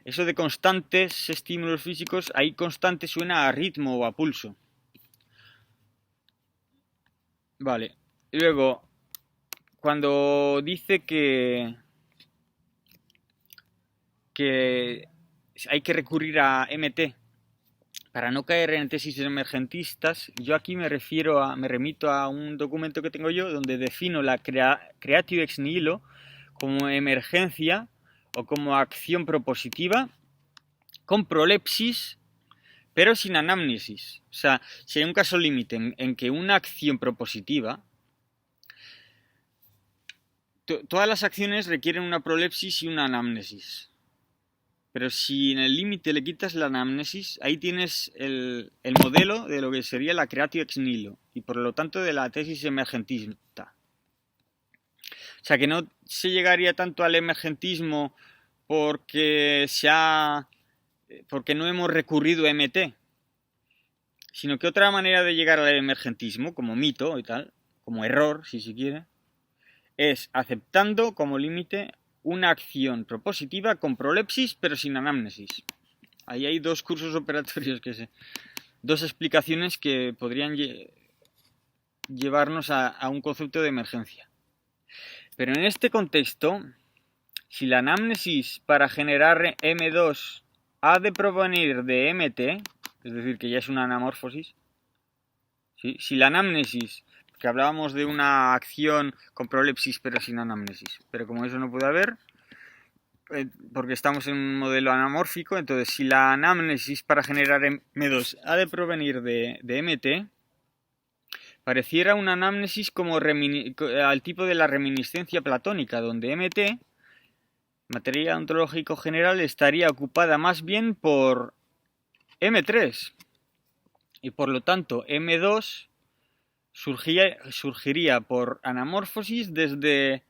eso de constantes estímulos físicos, ahí constante suena a ritmo o a pulso. Vale. Y luego, cuando dice que hay que recurrir a MT para no caer en tesis emergentistas, yo aquí me remito a un documento que tengo yo donde defino la creatio ex nihilo como emergencia o como acción propositiva con prolepsis pero sin anamnesis. O sea, si hay un caso límite en que una acción propositiva, todas las acciones requieren una prolepsis y una anamnesis. Pero si en el límite le quitas la anamnesis, ahí tienes el modelo de lo que sería la creatio ex nihilo y por lo tanto de la tesis emergentista. O sea que no se llegaría tanto al emergentismo porque no hemos recurrido a MT, sino que otra manera de llegar al emergentismo, como mito y tal, como error si se quiere, es aceptando como límite una acción propositiva con prolepsis pero sin anamnesis. Ahí hay dos cursos operatorios dos explicaciones que podrían llevarnos a un concepto de emergencia. Pero en este contexto, si la anamnesis para generar M2 ha de provenir de MT, es decir, que ya es una anamorfosis, ¿sí? Si la anamnesis, que hablábamos de una acción con prolepsis pero sin anamnesis, pero como eso no puede haber, porque estamos en un modelo anamórfico, entonces si la anamnesis para generar M2 ha de provenir de MT, pareciera una anamnesis como al tipo de la reminiscencia platónica, donde MT, materia ontológico general, estaría ocupada más bien por M3 y por lo tanto M2 surgiría por anamorfosis desde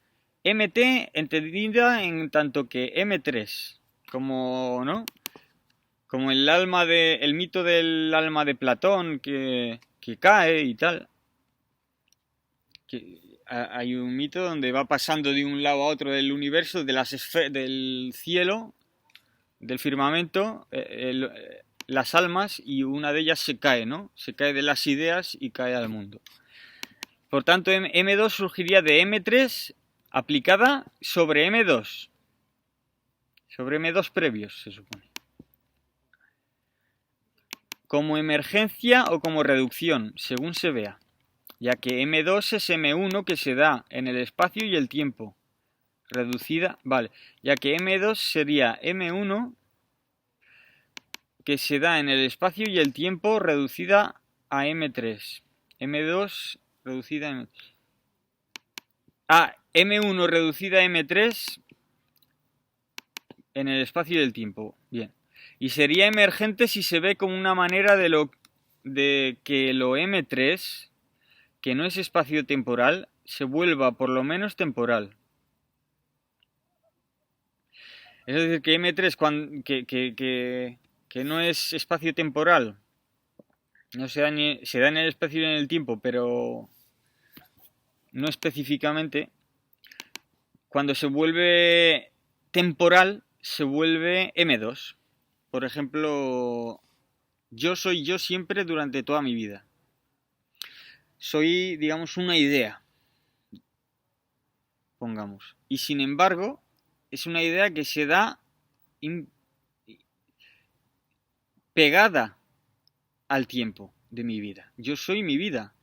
MT entendida en tanto que M3 como, ¿no? Como el mito del alma de Platón que cae y tal. Hay un mito donde va pasando de un lado a otro del universo, del cielo, del firmamento, las almas, y una de ellas se cae, ¿no? Se cae de las ideas y cae al mundo. Por tanto, M2 surgiría de M3 aplicada sobre M2. Sobre M2 previos, se supone. Como emergencia o como reducción, según se vea, ya que M2 es M1 que se da en el espacio y el tiempo. Reducida, vale, ya que M2 sería M1 que se da en el espacio y el tiempo reducida a M3. M2 reducida a M3. M1 reducida a M3 en el espacio y el tiempo. Bien. Y sería emergente si se ve como una manera de que lo M3, que no es espacio-temporal, se vuelva por lo menos temporal. Es decir, que M3, que no es espacio-temporal, no se da, se da en el espacio y en el tiempo, pero no específicamente, cuando se vuelve temporal, se vuelve M2. Por ejemplo, yo soy yo siempre durante toda mi vida. Soy, digamos, una idea, pongamos. Y sin embargo, es una idea que se da pegada al tiempo de mi vida. Yo soy mi vida.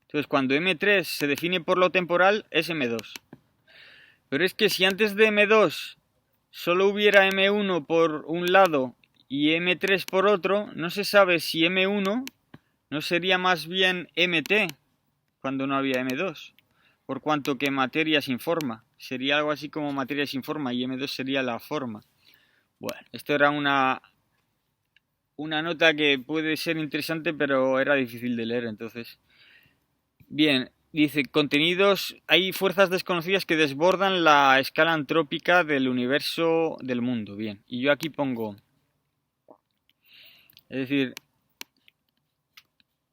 Entonces, cuando M3 se define por lo temporal, es M2. Pero es que si antes de M2 solo hubiera M1 por un lado y M3 por otro, no se sabe si M1 no sería más bien MT cuando no había M2. Por cuanto que materia sin forma. Sería algo así como materia sin forma y M2 sería la forma. Bueno, esto era una nota que puede ser interesante, pero era difícil de leer, entonces. Bien, dice, contenidos, hay fuerzas desconocidas que desbordan la escala antrópica del universo del mundo. Bien, y yo aquí pongo, es decir,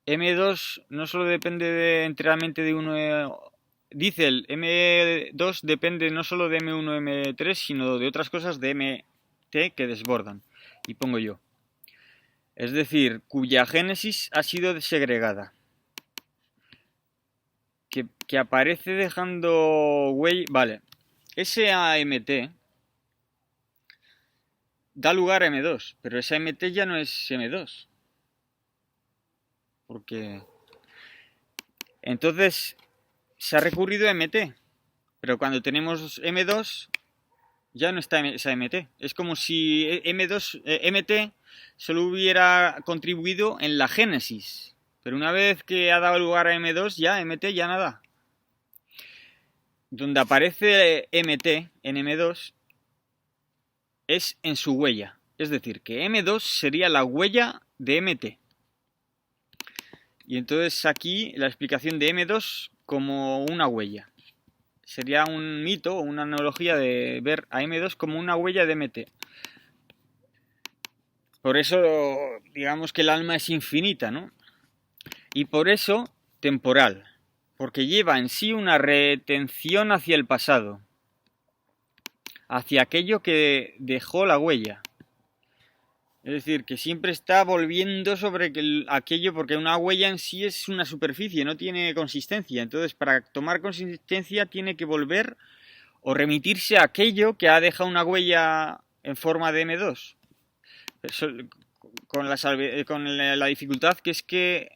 M2 no solo depende enteramente de uno, dice el M2 depende no solo de M1, M3, sino de otras cosas de MT que desbordan. Y pongo yo. Es decir, cuya génesis ha sido segregada. Que aparece dejando huella. Vale. Ese AMT da lugar a M2, pero ese AMT ya no es M2. Porque. Entonces se ha recurrido a MT. Pero cuando tenemos M2, ya no está esa MT. Es como si M2, MT solo hubiera contribuido en la génesis. Pero una vez que ha dado lugar a M2, ya MT ya nada. Donde aparece MT en M2 es en su huella. Es decir, que M2 sería la huella de MT. Y entonces aquí la explicación de M2 como una huella. Sería un mito o una analogía de ver a M2 como una huella de MT. Por eso, digamos que el alma es infinita, ¿no? Y por eso, temporal. Porque lleva en sí una retención hacia el pasado. Hacia aquello que dejó la huella. Es decir, que siempre está volviendo sobre aquello, porque una huella en sí es una superficie, no tiene consistencia. Entonces, para tomar consistencia tiene que volver o remitirse a aquello que ha dejado una huella en forma de M2. Eso, con la dificultad que es que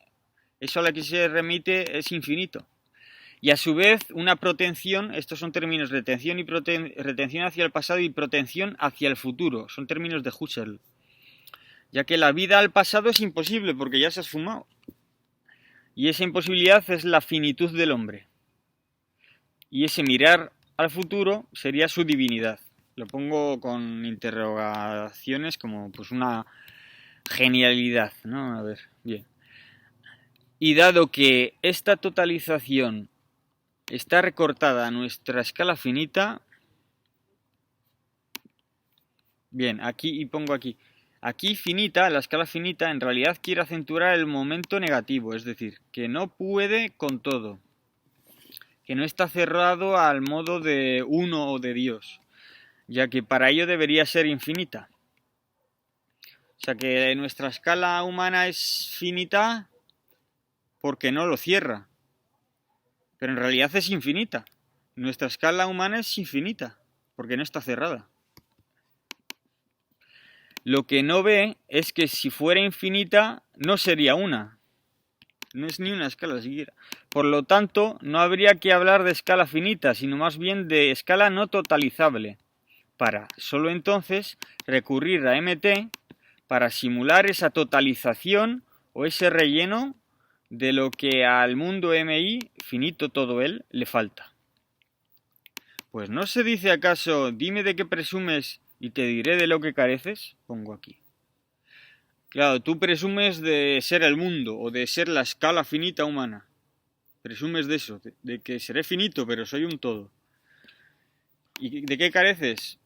eso a la que se remite es infinito. Y a su vez, una protención, estos son términos de retención y retención hacia el pasado y protención hacia el futuro. Son términos de Husserl. Ya que la vida al pasado es imposible porque ya se ha esfumado. Y esa imposibilidad es la finitud del hombre. Y ese mirar al futuro sería su divinidad. Lo pongo con interrogaciones como pues una genialidad, ¿no? A ver, bien. Y dado que esta totalización está recortada a nuestra escala finita, bien, aquí y pongo aquí. Aquí finita, la escala finita, en realidad quiere acentuar el momento negativo, es decir, que no puede con todo, que no está cerrado al modo de uno o de Dios, ya que para ello debería ser infinita. O sea que nuestra escala humana es finita porque no lo cierra, pero en realidad es infinita. Nuestra escala humana es infinita porque no está cerrada. Lo que no ve es que si fuera infinita no sería una. No es ni una escala siquiera. Por lo tanto, no habría que hablar de escala finita, sino más bien de escala no totalizable, para solo entonces recurrir a MT para simular esa totalización o ese relleno de lo que al mundo MI, finito todo él, le falta. Pues ¿no se dice acaso, dime de qué presumes y te diré de lo que careces? Pongo aquí. Claro, tú presumes de ser el mundo o de ser la escala finita humana. Presumes de eso, de que seré finito, pero soy un todo. ¿Y de qué careces?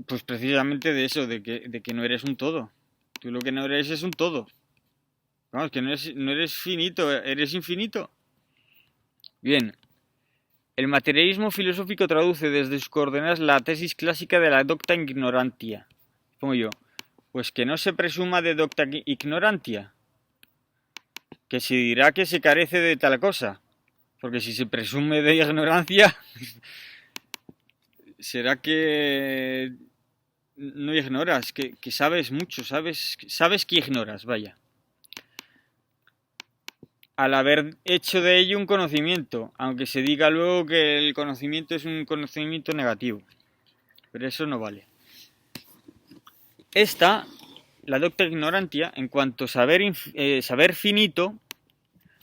Pues precisamente de eso, de que no eres un todo. Tú lo que no eres es un todo. Vamos, que no eres finito, eres infinito. Bien, el materialismo filosófico traduce desde sus coordenadas la tesis clásica de la docta ignorantia. Como yo, pues que no se presuma de docta ignorantia, que se dirá que se carece de tal cosa, porque si se presume de ignorancia, será que no ignoras, que sabes mucho, sabes que ignoras, vaya. Al haber hecho de ello un conocimiento, aunque se diga luego que el conocimiento es un conocimiento negativo. Pero eso no vale. Esta, la docta ignorantia, en cuanto a saber finito,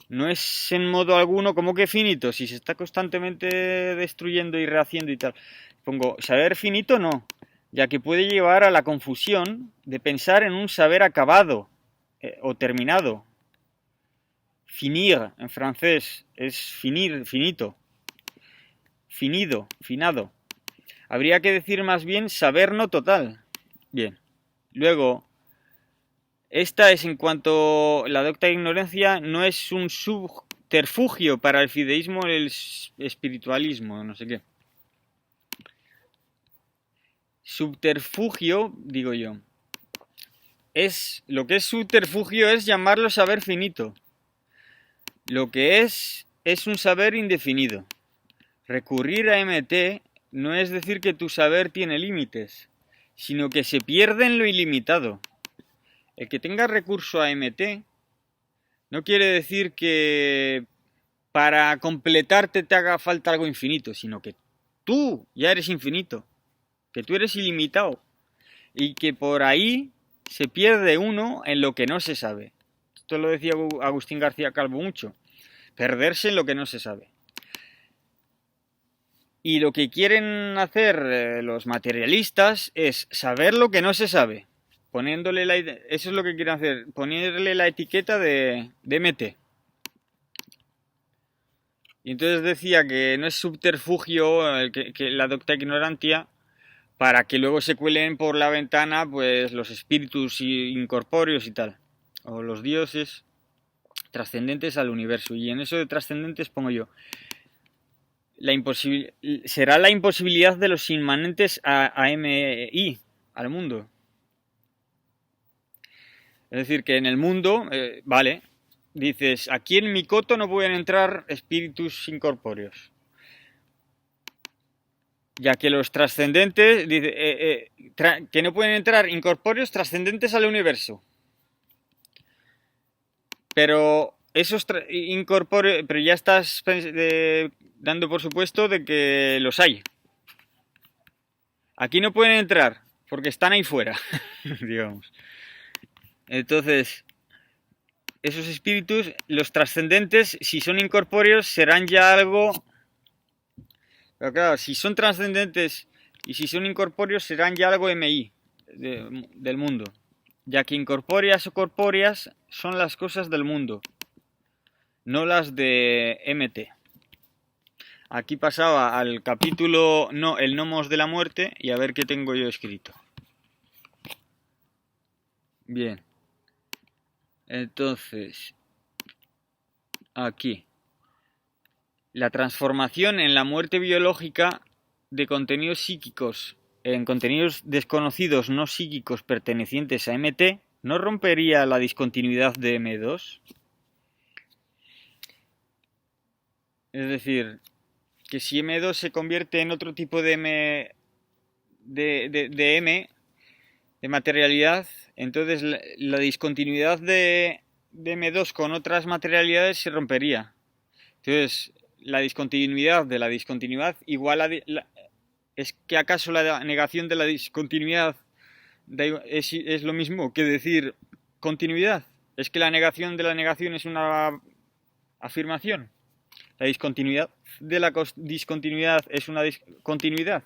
no es en modo alguno como que finito, si se está constantemente destruyendo y rehaciendo y tal. Pongo, saber finito no, ya que puede llevar a la confusión de pensar en un saber acabado o terminado. Finir, en francés, es finir, finito. Finido, finado. Habría que decir más bien saber no total. Bien. Luego, esta es en cuanto la docta ignorancia no es un subterfugio para el fideísmo o el espiritualismo, no sé qué. Subterfugio, digo yo. Lo que es subterfugio es llamarlo saber finito. Lo que es un saber indefinido. Recurrir a MT no es decir que tu saber tiene límites, sino que se pierde en lo ilimitado. El que tenga recurso a MT no quiere decir que para completarte te haga falta algo infinito, sino que tú ya eres infinito, que tú eres ilimitado y que por ahí se pierde uno en lo que no se sabe. Esto lo decía Agustín García Calvo mucho, perderse en lo que no se sabe. Y lo que quieren hacer los materialistas es saber lo que no se sabe. Eso es lo que quieren hacer, ponerle la etiqueta de MT. Y entonces decía que no es subterfugio que la docta ignorantia para que luego se cuelen por la ventana pues los espíritus incorpóreos y tal, o los dioses trascendentes al universo. Y en eso de trascendentes pongo yo, será la imposibilidad de los inmanentes a MI, al mundo. Es decir, que en el mundo, vale, dices, aquí en mi coto no pueden entrar espíritus incorpóreos. Ya que los trascendentes, que no pueden entrar incorpóreos trascendentes al universo. Pero esos incorpóreos, pero ya estás dando por supuesto de que los hay. Aquí no pueden entrar, porque están ahí fuera, digamos. Entonces, esos espíritus, los trascendentes, si son incorpóreos, serán ya algo... Pero claro, si son trascendentes y si son incorpóreos, serán ya algo MI del mundo. Ya que incorpóreas o corpóreas son las cosas del mundo, no las de MT. Aquí pasaba al capítulo, no, el nomos de la muerte, y a ver qué tengo yo escrito. Bien. Entonces, aquí. La transformación en la muerte biológica de contenidos psíquicos en contenidos desconocidos no psíquicos pertenecientes a MT no rompería la discontinuidad de M2. Es decir, que si M2 se convierte en otro tipo de M, de materialidad, entonces la discontinuidad de M2 con otras materialidades se rompería. Entonces, la discontinuidad de la discontinuidad igual a... ¿Es que acaso la negación de la discontinuidad es lo mismo que decir continuidad? ¿Es que la negación de la negación es una afirmación? ¿La discontinuidad de la discontinuidad es una continuidad?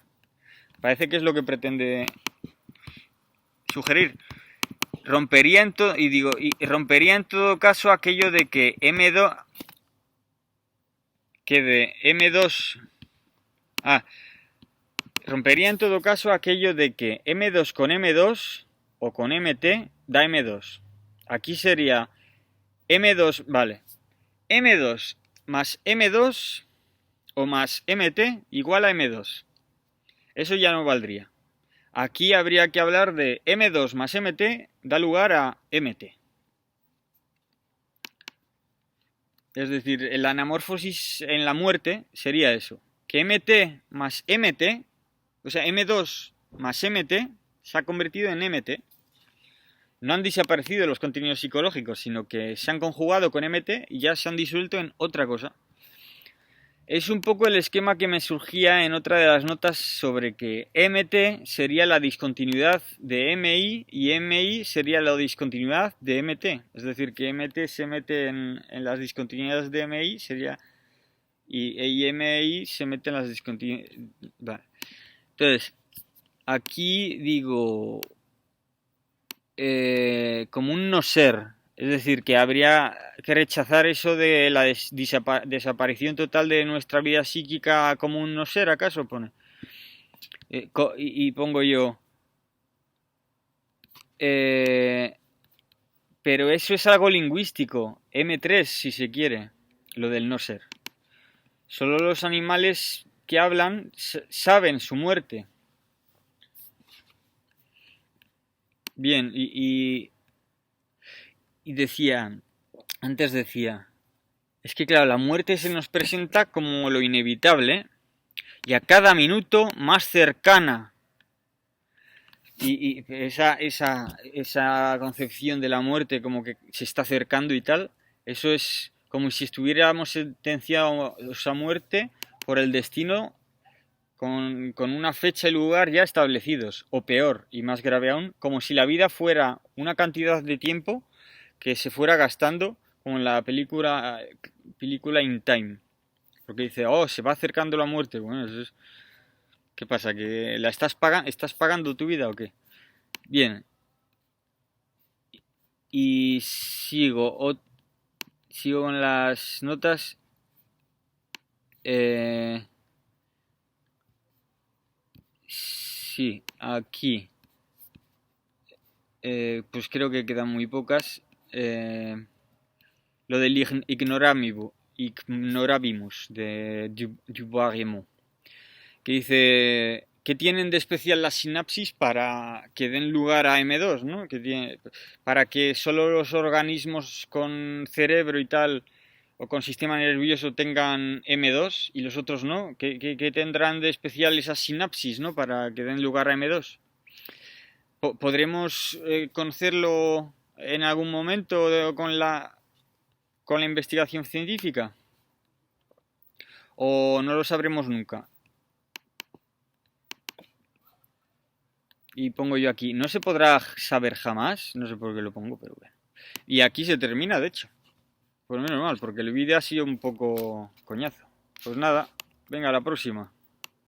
Parece que es lo que pretende sugerir. Rompería en todo caso aquello de que M2 rompería en todo caso aquello de que M2 con M2 o con MT da M2. Aquí sería M2, vale, M2 más M2 o más MT igual a M2. Eso ya no valdría. Aquí habría que hablar de M2 más MT da lugar a MT. Es decir, la anamorfosis en la muerte sería eso. Que MT más MT, o sea, M2 más MT se ha convertido en MT. No han desaparecido los contenidos psicológicos, sino que se han conjugado con MT y ya se han disuelto en otra cosa. Es un poco el esquema que me surgía en otra de las notas sobre que MT sería la discontinuidad de MI y MI sería la discontinuidad de MT. Es decir, que MT se mete en las discontinuidades de MI sería y MI se mete en las discontinuidades. Vale. Entonces, aquí digo como un no ser. Es decir, que habría que rechazar eso de la desaparición total de nuestra vida psíquica como un no ser, ¿acaso? Pone. Y pongo yo. Pero eso es algo lingüístico. M3, si se quiere. Lo del no ser. Solo los animales que hablan saben su muerte. Bien, y decía, antes decía, es que claro, la muerte se nos presenta como lo inevitable y a cada minuto más cercana. Y esa concepción de la muerte como que se está acercando y tal, eso es como si estuviéramos sentenciados a muerte por el destino con una fecha y lugar ya establecidos, o peor y más grave aún, como si la vida fuera una cantidad de tiempo que se fuera gastando como en la película In Time. Porque dice, oh, se va acercando la muerte. Bueno, eso es... ¿Qué pasa? ¿Que la estás pagando tu vida o qué? Bien. Y sigo con las notas. Sí, aquí. Pues creo que quedan muy pocas. Lo del ignorabimus de Dubois-Guémont, que dice que tienen de especial las sinapsis para que den lugar a M2, ¿no? Para que solo los organismos con cerebro y tal o con sistema nervioso tengan M2 y los otros no. ¿Qué tendrán de especial esas sinapsis, ¿no? Para que den lugar a M2. ¿Podremos conocerlo en algún momento con la investigación científica? ¿O no lo sabremos nunca? Y pongo yo aquí, no se podrá saber jamás, no sé por qué lo pongo, pero bueno. Y aquí se termina, de hecho. Pues menos mal, porque el vídeo ha sido un poco coñazo. Pues nada, venga, a la próxima.